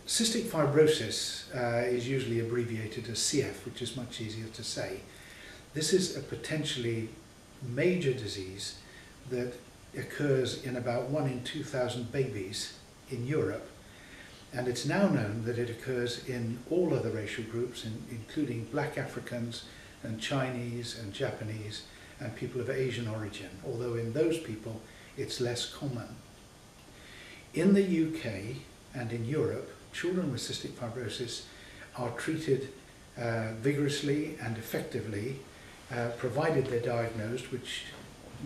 Cystic fibrosis is usually abbreviated as CF, which is much easier to say. This is a potentially major disease that occurs in about 1 in 2,000 babies in Europe, and it's now known that it occurs in all other racial groups, including black Africans and Chinese and Japanese and people of Asian origin, although in those people it's less common. In the UK and in Europe, children with cystic fibrosis are treated vigorously and effectively, provided they're diagnosed, which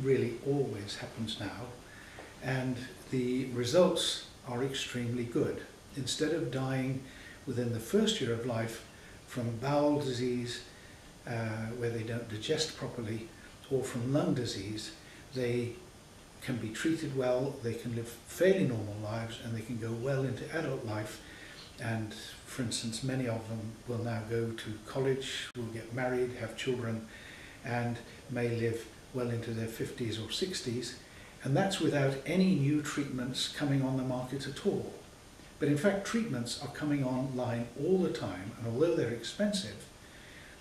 really always happens now, and the results are extremely good. Instead of dying within the first year of life from bowel disease where they don't digest properly, or from lung disease, they can be treated well, they can live fairly normal lives, and they can go well into adult life. And for instance, many of them will now go to college, will get married, have children, and may live well into their 50s or 60s, and that's without any new treatments coming on the market at all. But in fact, treatments are coming online all the time, and although they're expensive,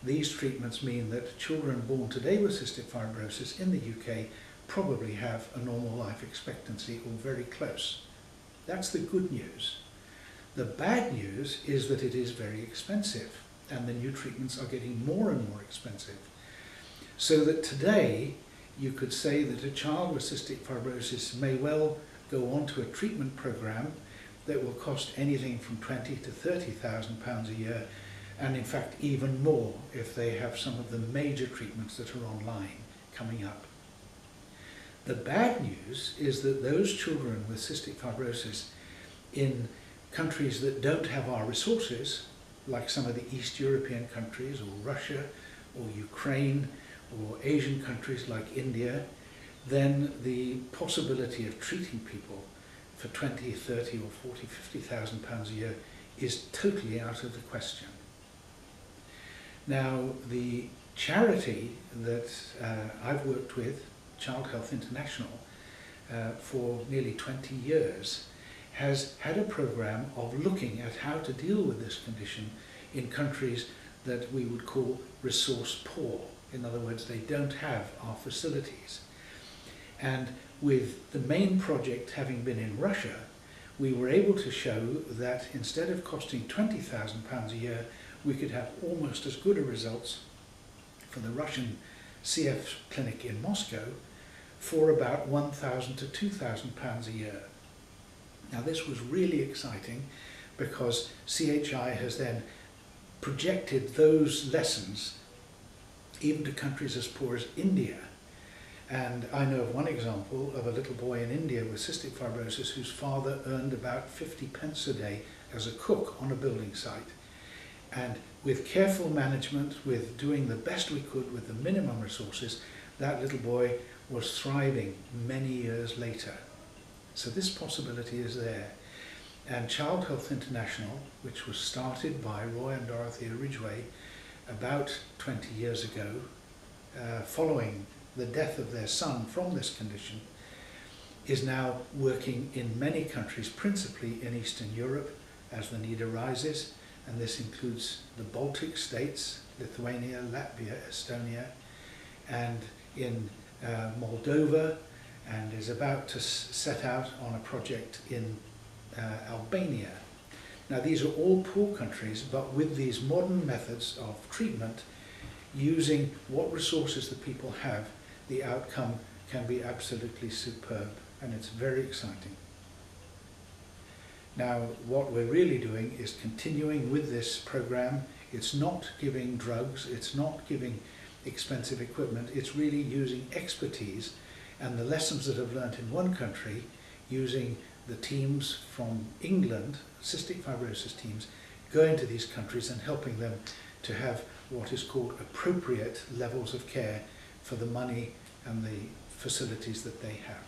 these treatments mean that children born today with cystic fibrosis in the UK probably have a normal life expectancy or very close. That's the good news. The bad news is that it is very expensive, and the new treatments are getting more and more expensive. So that today you could say that a child with cystic fibrosis may well go on to a treatment program that will cost anything from £20,000 to £30,000 a year, and in fact even more if they have some of the major treatments that are online coming up. The bad news is that those children with cystic fibrosis in countries that don't have our resources, like some of the East European countries, or Russia, or Ukraine, or Asian countries like India, then the possibility of treating people for 20, 30 or 40, 50,000 pounds a year is totally out of the question. Now, the charity that I've worked with, Child Health International, for nearly 20 years, has had a program of looking at how to deal with this condition in countries that we would call resource poor. In other words, they don't have our facilities. And with the main project having been in Russia, we were able to show that instead of costing £20,000 a year, we could have almost as good a results for the Russian CF clinic in Moscow for about £1,000 to £2,000 a year. Now this was really exciting because CHI has then projected those lessons even to countries as poor as India. And I know of one example of a little boy in India with cystic fibrosis whose father earned about 50 pence a day as a cook on a building site. And with careful management, with doing the best we could with the minimum resources, that little boy was thriving many years later. So this possibility is there. And Child Health International, which was started by Roy and Dorothea Ridgway about 20 years ago, following the death of their son from this condition, is now working in many countries, principally in Eastern Europe, as the need arises, and this includes the Baltic states, Lithuania, Latvia, Estonia, and in Moldova, and is about to set out on a project in Albania. Now these are all poor countries, but with these modern methods of treatment, using what resources the people have, the outcome can be absolutely superb, and it's very exciting. Now what we're really doing is continuing with this program. It's not giving drugs, it's not giving expensive equipment, it's really using expertise and the lessons that I've learnt in one country, using the teams from England, cystic fibrosis teams, going to these countries and helping them to have what is called appropriate levels of care for the money and the facilities that they have.